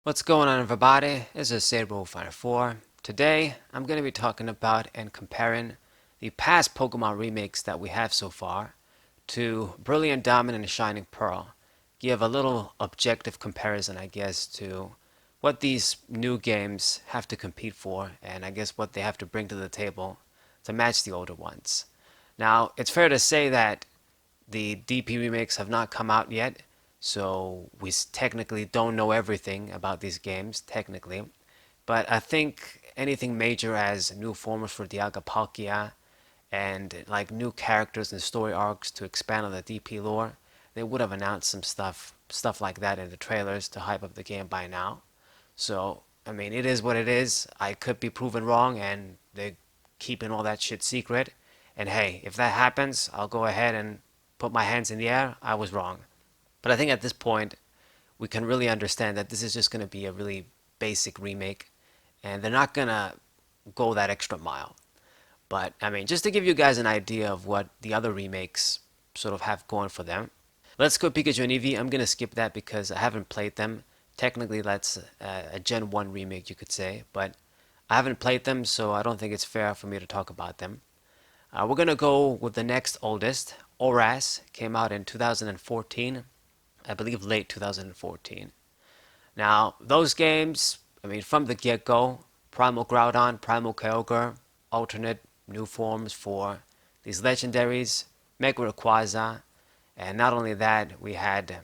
What's going on, everybody? This is Saber4. Today, I'm going to be talking about and comparing the past Pokemon remakes that we have so far to Brilliant Diamond and Shining Pearl. Give a little objective comparison, I guess, to what these new games have to compete for, and I guess what they have to bring to the table to match the older ones. Now, it's fair to say that the DP remakes have not come out yet, so we technically don't know everything about these games, technically. But I think anything major as new forms for Dialga Palkia and like new characters and story arcs to expand on the DP lore, they would have announced some stuff like that in the trailers to hype up the game by now. So, I mean, it is what it is. I could be proven wrong and they're keeping all that shit secret. And hey, if that happens, I'll go ahead and put my hands in the air. I was wrong. But I think at this point, we can really understand that this is just going to be a really basic remake, and they're not going to go that extra mile. But I mean, just to give you guys an idea of what the other remakes sort of have going for them. Let's go Pikachu and Eevee. I'm going to skip that because I haven't played them. Technically, that's a Gen 1 remake, you could say, but I haven't played them, so I don't think it's fair for me to talk about them. We're going to go with the next oldest. ORAS came out in 2014, I believe late 2014. Now, those games, I mean, from the get-go, Primal Groudon, Primal Kyogre, alternate new forms for these legendaries, Mega Rayquaza, and not only that, we had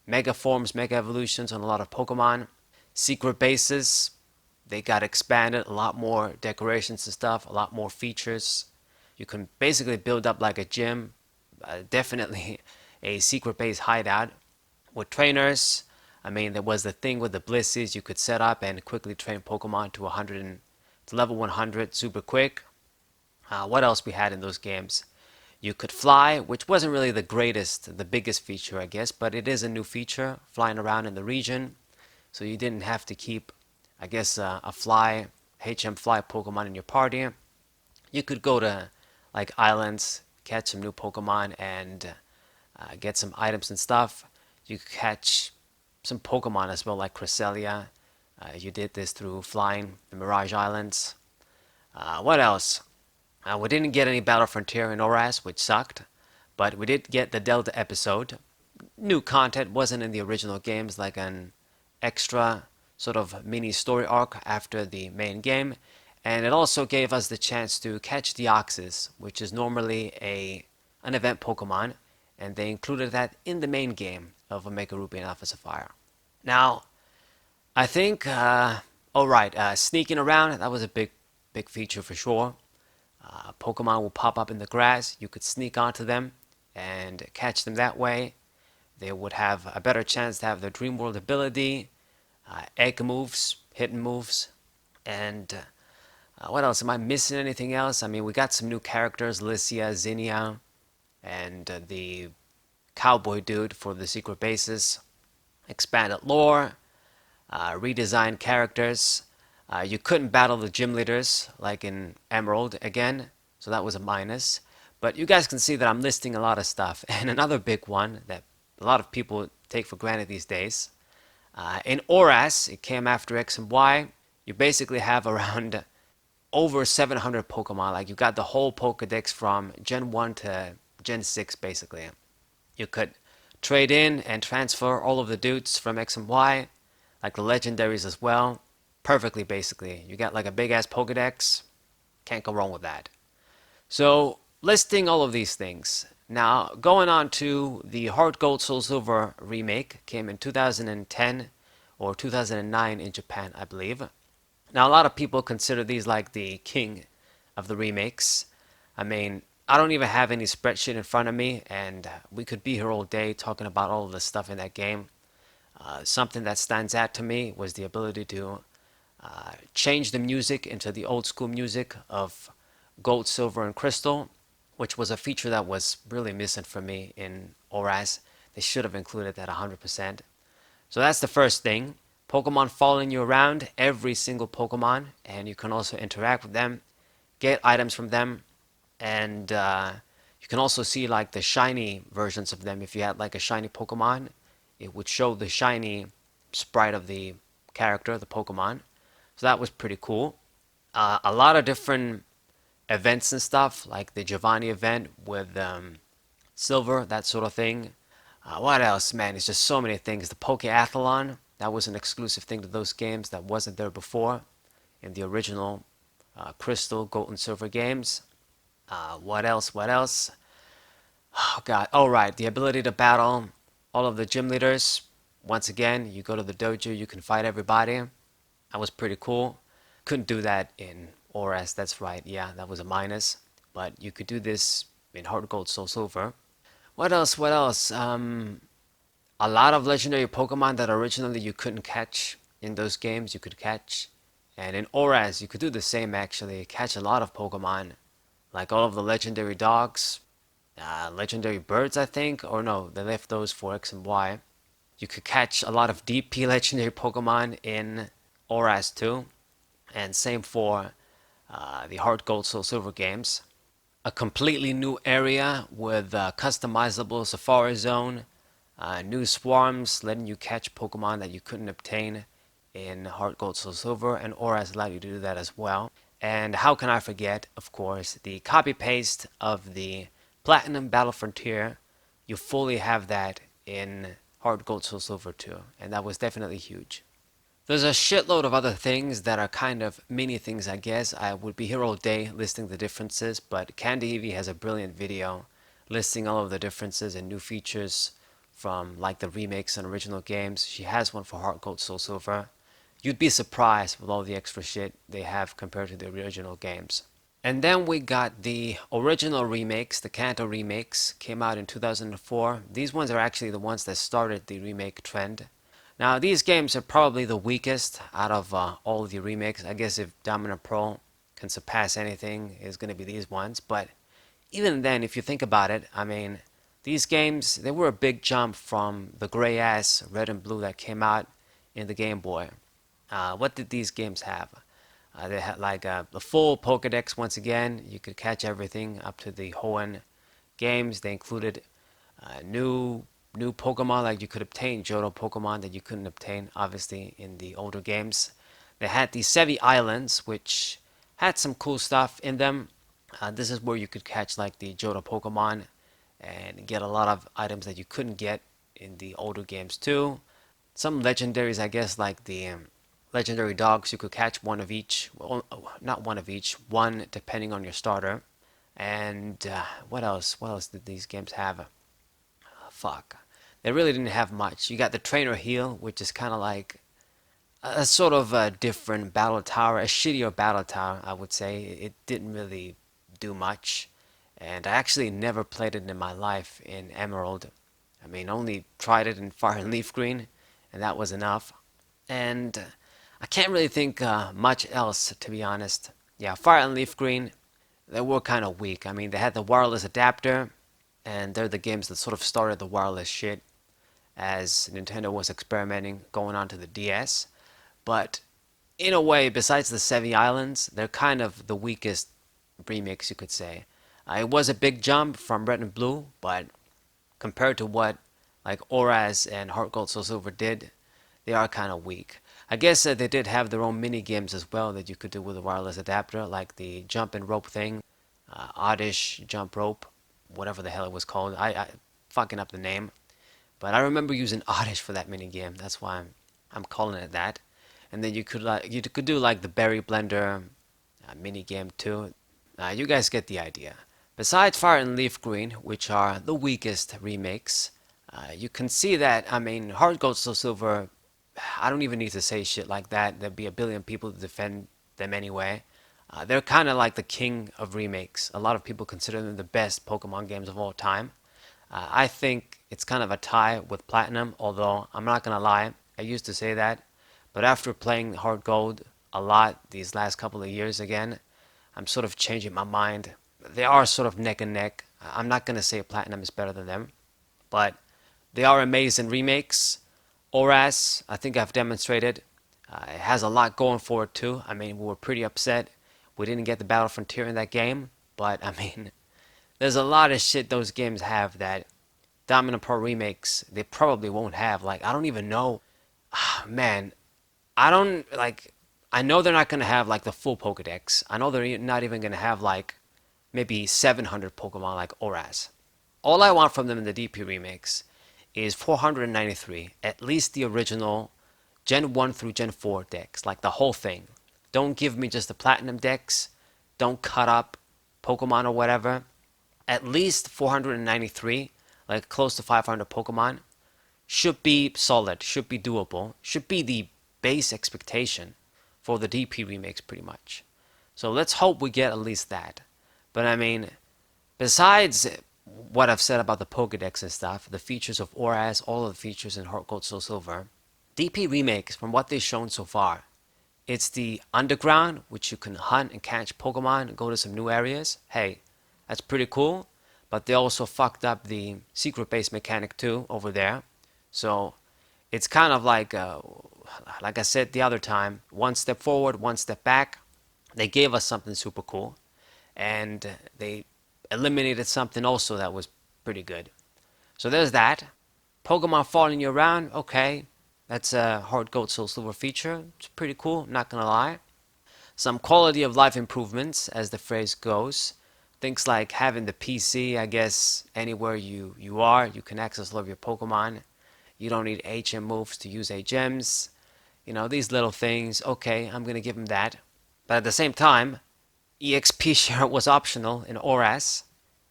Mega Forms, Mega Evolutions on a lot of Pokemon, secret bases, they got expanded, a lot more decorations and stuff, a lot more features. You can basically build up like a gym, definitely a secret base hideout with trainers. I mean, there was the thing with the Blisses, you could set up and quickly train Pokemon to 100 to level 100 super quick. What else we had in those games? You could fly, which wasn't really the biggest feature, I guess, but it is a new feature, flying around in the region. So you didn't have to keep, I guess, a fly, HM fly Pokemon in your party. You could go to like islands, catch some new Pokemon, and get some items and stuff. You could catch some Pokemon as well, like Cresselia. You did this through flying the Mirage Islands. What else? We didn't get any Battle Frontier in ORAS, which sucked, but we did get the Delta episode. New content wasn't in the original games, like an extra sort of mini story arc after the main game, and it also gave us the chance to catch Deoxys, which is normally an event Pokemon, and they included that in the main game of Omega Ruby and Alpha Sapphire. Now, I think, sneaking around, that was a big feature for sure. Pokemon will pop up in the grass. You could sneak onto them and catch them that way. They would have a better chance to have their Dream World ability, egg moves, hidden moves, and what else? Am I missing anything else? I mean, we got some new characters, Lycia, Zinnia, and the cowboy dude for the secret bases. Expanded lore, redesigned characters. You couldn't battle the gym leaders like in Emerald again, so that was a minus. But you guys can see that I'm listing a lot of stuff. And another big one that a lot of people take for granted these days. In ORAS, it came after X and Y. You basically have around over 700 Pokemon. Like you got the whole Pokedex from Gen 1 to Gen 6 basically. You could trade in and transfer all of the dudes from X and Y, like the legendaries as well. Perfectly basically. You got like a big ass Pokedex. Can't go wrong with that. So, listing all of these things. Now, going on to the Heart Gold Soul Silver remake, came in 2010 or 2009 in Japan, I believe. Now, a lot of people consider these like the king of the remakes. I mean, I don't even have any spreadsheet in front of me, and we could be here all day talking about all of the stuff in that game. Something that stands out to me was the ability to change the music into the old school music of Gold, Silver, and Crystal, which was a feature that was really missing for me in ORAS. They should have included that 100%. So that's the first thing. Pokemon following you around, every single Pokemon, and you can also interact with them, get items from them, and you can also see like the shiny versions of them. If you had like a shiny Pokemon, it would show the shiny sprite of the character, the Pokemon. So that was pretty cool. A lot of different events and stuff, like the Giovanni event with Silver, that sort of thing. What else, man? It's just so many things. The Pokeathlon, that was an exclusive thing to those games that wasn't there before in the original Crystal, Gold, and Silver games. What else? What else? Oh, God. Oh, right. The ability to battle all of the gym leaders. Once again, you go to the dojo, you can fight everybody. That was pretty cool. Couldn't do that in ORAS, that's right. Yeah, that was a minus. But you could do this in Heart Gold, Soul Silver. What else? What else? A lot of legendary Pokemon that originally you couldn't catch in those games, you could catch. And in ORAS, you could do the same actually. Catch a lot of Pokemon. Like all of the legendary dogs, legendary birds, I think. Or no, they left those for X and Y. You could catch a lot of DP legendary Pokemon in ORAS too. And same for the Heart Gold Soul Silver games. A completely new area with customizable Safari Zone, new swarms letting you catch Pokemon that you couldn't obtain in Heart Gold Soul Silver, and Auras allowed you to do that as well. And how can I forget, of course, the copy paste of the Platinum Battle Frontier. You fully have that in Heart Gold Soul Silver too, and that was definitely huge. There's a shitload of other things that are kind of mini things, I guess. I would be here all day listing the differences, but Candy Evie has a brilliant video listing all of the differences and new features from like the remakes and original games. She has one for Heart Gold Soul Silver. You'd be surprised with all the extra shit they have compared to the original games. And then we got the original remakes, the Kanto remakes, came out in 2004. These ones are actually the ones that started the remake trend. Now, these games are probably the weakest out of all of the remakes. I guess if Dominant Pro can surpass anything, it's going to be these ones. But even then, if you think about it, I mean, these games, they were a big jump from the gray-ass red and blue that came out in the Game Boy. What did these games have? They had like the full Pokedex once again. You could catch everything up to the Hoenn games. They included new Pokemon like you could obtain Johto Pokemon that you couldn't obtain obviously in the older games. They had the Sevi Islands, which had some cool stuff in them. This is where you could catch like the Johto Pokemon and get a lot of items that you couldn't get in the older games too. Some legendaries, I guess, like the legendary dogs, you could catch one of each. Well, not one of each, one depending on your starter. And what else? What else did these games have? Fuck. They really didn't have much. You got the Trainer Heal, which is kind of like a sort of a different battle tower, a shittier battle tower, I would say. It didn't really do much. And I actually never played it in my life in Emerald. I mean, only tried it in Fire and Leaf Green, and that was enough. And I can't really think much else, to be honest. Yeah, Fire and Leaf Green, they were kind of weak. I mean, they had the wireless adapter, and they're the games that sort of started the wireless shit as Nintendo was experimenting going on to the DS. But in a way, besides the Sevi Islands, they're kind of the weakest remix, you could say. It was a big jump from Red and Blue, but compared to what like Auras and Heart Gold Soul Silver did, they are kind of weak. I guess they did have their own mini games as well that you could do with a wireless adapter, like the jump and rope thing, Oddish jump rope, whatever the hell it was called. I fucking up the name, but I remember using Oddish for that mini game. That's why I'm calling it that. And then you could do like the berry blender mini game too. You guys get the idea. Besides Fire and Leaf Green, which are the weakest remakes, you can see that, I mean, Heart Gold Soul Silver, I don't even need to say shit like that. There'd be a billion people to defend them anyway. They're kind of like the king of remakes. A lot of people consider them the best Pokemon games of all time. I think it's kind of a tie with Platinum, although I'm not going to lie, I used to say that. But after playing Heart Gold a lot these last couple of years again, I'm sort of changing my mind. They are sort of neck and neck. I'm not going to say Platinum is better than them, but they are amazing remakes. Auras, I think I've demonstrated, it has a lot going for it too. I mean, we were pretty upset we didn't get the Battle Frontier in that game, but I mean, there's a lot of shit those games have that Dominant Pro remakes they probably won't have. Like, I don't even know. Man, I don't like. I know they're not gonna have like the full Pokedex. I know they're not even gonna have like maybe 700 Pokemon like Oras. All I want from them in the DP remakes is 493, at least the original Gen 1 through Gen 4 decks, like the whole thing. Don't give me just the Platinum decks. Don't cut up Pokemon or whatever. At least 493, like close to 500 Pokemon, should be solid, should be doable, should be the base expectation for the DP remakes pretty much. So let's hope we get at least that. But I mean, besides what I've said about the Pokedex and stuff, the features of Oras, all of the features in Heart Gold Soul Silver, DP remakes, from what they've shown so far, it's the underground, which you can hunt and catch Pokemon and go to some new areas. Hey, that's pretty cool. But they also fucked up the secret base mechanic too over there. So it's kind of like I said the other time, one step forward, one step back. They gave us something super cool, and they eliminated something also that was pretty good. So there's that. Pokemon following you around, okay. That's a Heart Gold Soul Silver feature. It's pretty cool, not gonna lie. Some quality of life improvements, as the phrase goes. Things like having the PC, I guess, anywhere you are, you can access all of your Pokemon. You don't need HM moves to use HMs. You know, these little things, okay, I'm gonna give them that. But at the same time, EXP share was optional in ORAS,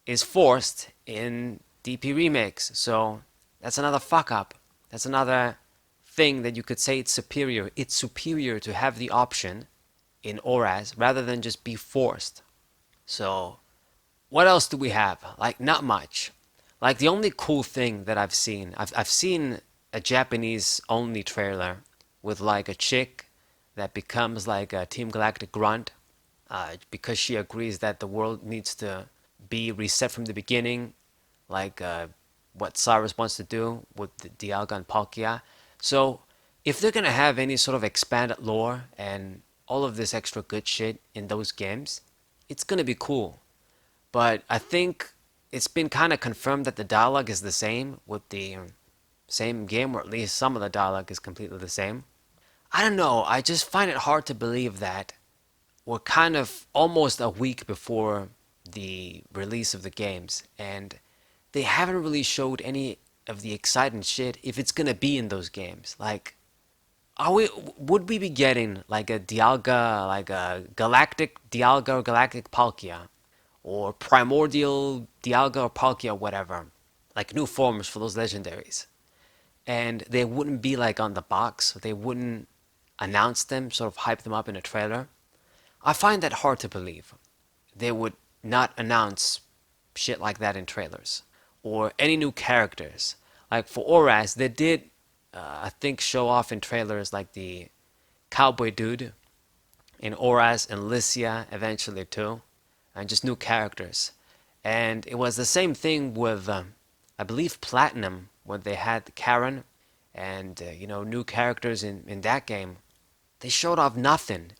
is forced in DP remakes. So that's another fuck up. That's another thing that you could say it's superior. It's superior to have the option in ORAS rather than just be forced. So what else do we have? Like, not much. Like, the only cool thing that I've seen a Japanese only trailer with like a chick that becomes like a Team Galactic grunt because she agrees that the world needs to be reset from the beginning, like what Cyrus wants to do with the Dialga and Palkia. So, if they're gonna have any sort of expanded lore and all of this extra good shit in those games, it's gonna be cool. But I think it's been kind of confirmed that the dialogue is the same with the same game, or at least some of the dialogue is completely the same. I don't know, I just find it hard to believe that we're kind of almost a week before the release of the games, and they haven't really showed any of the exciting shit if it's gonna be in those games. Like, would we be getting like a Dialga, like a Galactic Dialga or Galactic Palkia, or Primordial Dialga or Palkia, whatever, like new forms for those legendaries, and they wouldn't be like on the box, they wouldn't announce them, sort of hype them up in a trailer? I find that hard to believe. They would not announce shit like that in trailers or any new characters. Like for Oras, they did, I think, show off in trailers like the cowboy dude in Oras and Lycia eventually too, and just new characters. And it was the same thing with, I believe, Platinum when they had Karen and new characters in that game. They showed off nothing.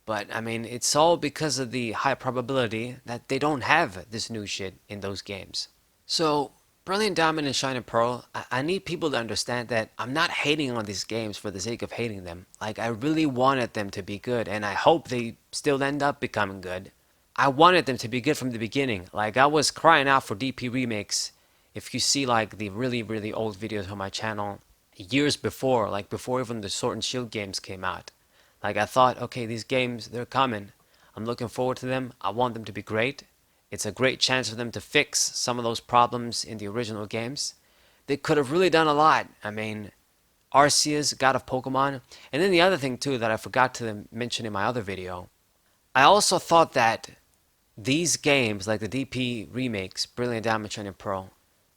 But I mean, it's all because of the high probability that they don't have this new shit in those games. So, Brilliant Diamond and Shining Pearl, I need people to understand that I'm not hating on these games for the sake of hating them. Like, I really wanted them to be good, and I hope they still end up becoming good. I wanted them to be good from the beginning. Like, I was crying out for DP remakes. If you see, like, the really, really old videos on my channel, years before, like, before even the Sword and Shield games came out. Like, I thought, okay, these games, they're coming. I'm looking forward to them. I want them to be great. It's a great chance for them to fix some of those problems in the original games. They could have really done a lot. I mean, Arceus, God of Pokemon. And then the other thing, too, that I forgot to mention in my other video. I also thought that these games, like the DP remakes, Brilliant Diamond, Shining Pearl,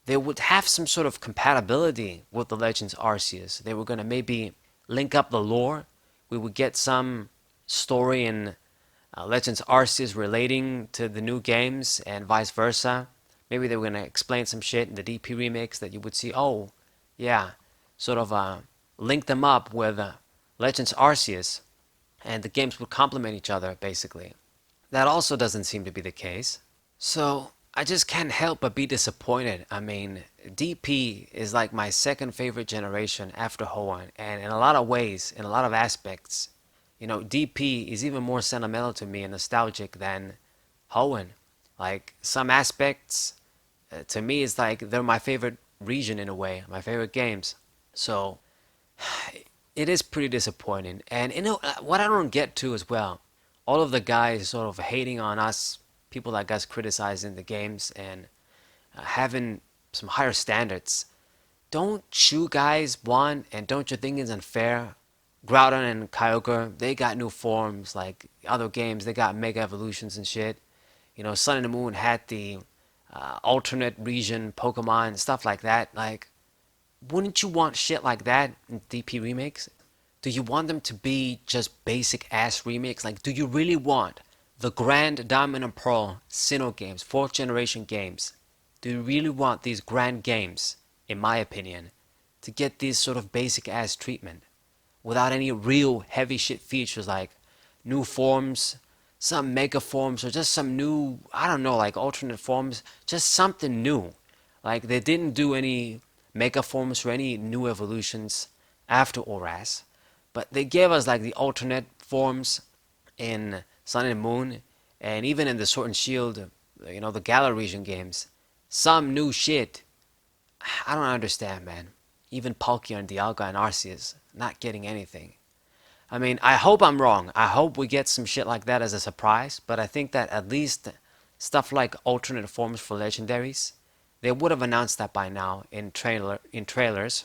they would have some sort of compatibility with the Legends Arceus. They were going to maybe link up the lore. We would get some story in Legends Arceus relating to the new games and vice versa. Maybe they were going to explain some shit in the DP remakes that you would see, oh, yeah, sort of link them up with Legends Arceus, and the games would complement each other, basically. That also doesn't seem to be the case. So, I just can't help but be disappointed. I mean, DP is like my second favorite generation after Hoenn, and in a lot of ways, in a lot of aspects, DP is even more sentimental to me and nostalgic than Hoenn. Like some aspects, to me, it's like they're my favorite region in a way, my favorite games. So it is pretty disappointing. And what I don't get to as well, all of the guys sort of hating on us, people like us criticizing the games and having some higher standards. Don't you guys want, and don't you think it's unfair? Groudon and Kyogre, they got new forms like other games. They got Mega Evolutions and shit. Sun and the Moon had the alternate region Pokemon and stuff like that. Like, wouldn't you want shit like that in DP remakes? Do you want them to be just basic ass remakes? Like, do you really want the Grand Diamond and Pearl Sinnoh games, fourth generation games? Do you really want these grand games, in my opinion, to get this sort of basic ass treatment without any real heavy shit features like new forms, some mega forms, or just some new, I don't know, like alternate forms, just something new. Like they didn't do any mega forms or any new evolutions after Oras, but they gave us like the alternate forms in Sun and Moon, and even in the Sword and Shield, the Galar region games. Some new shit. I don't understand, man. Even Palkia and Dialga and Arceus not getting anything. I mean, I hope I'm wrong. I hope we get some shit like that as a surprise, but I think that at least stuff like alternate forms for legendaries, they would have announced that by now in trailers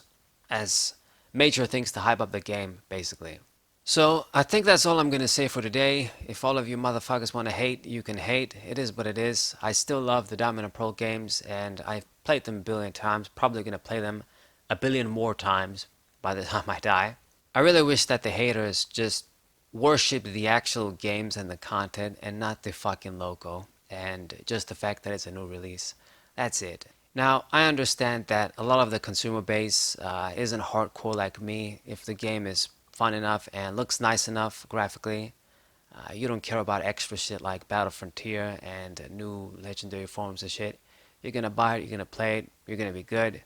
as major things to hype up the game, basically. So I think that's all I'm gonna say for today. If all of you motherfuckers want to hate, you can hate. It is what it is. I still love the Diamond and Pearl games, and I've played them a billion times. Probably gonna play them a billion more times by the time I die. I really wish that the haters just worship the actual games and the content and not the fucking logo and just the fact that it's a new release. That's it. Now, I understand that a lot of the consumer base isn't hardcore like me. If the game is fun enough and looks nice enough graphically, you don't care about extra shit like Battle Frontier and new legendary forms and shit. You're gonna buy it, you're gonna play it, you're gonna be good.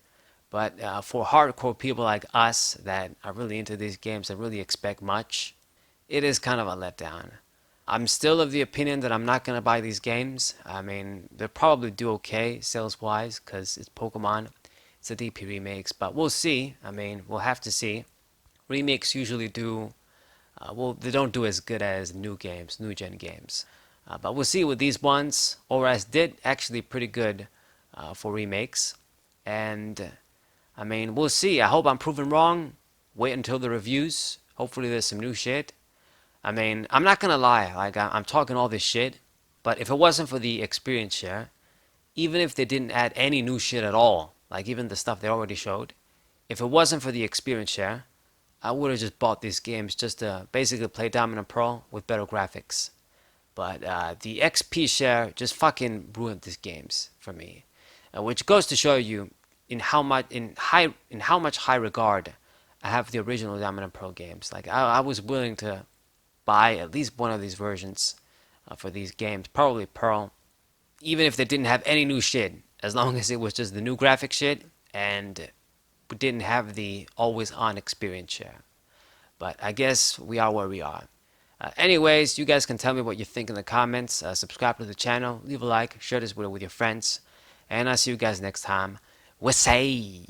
But for hardcore people like us that are really into these games and really expect much, it is kind of a letdown. I'm still of the opinion that I'm not going to buy these games. I mean, they'll probably do okay sales-wise because it's Pokemon. It's a DP remakes, but we'll see. I mean, we'll have to see. Remakes usually do, well, they don't do as good as new games, new gen games. But we'll see with these ones. ORAS did actually pretty good for remakes. And I mean, we'll see. I hope I'm proven wrong. Wait until the reviews. Hopefully there's some new shit. I mean, I'm not gonna lie. Like, I'm talking all this shit, but if it wasn't for the experience share, even if they didn't add any new shit at all, like even the stuff they already showed, if it wasn't for the experience share, I would have just bought these games just to basically play Diamond and Pearl with better graphics. But the XP share just fucking ruined these games for me, which goes to show you in how much high regard I have the original Diamond and Pearl games. Like I was willing to buy at least one of these versions for these games, probably Pearl, even if they didn't have any new shit, as long as it was just the new graphic shit and we didn't have the always on experience share. But I guess we are where we are. Anyways, you guys can tell me what you think in the comments. Subscribe to the channel, leave a like, share this video with your friends, and I'll see you guys next time. Wasay!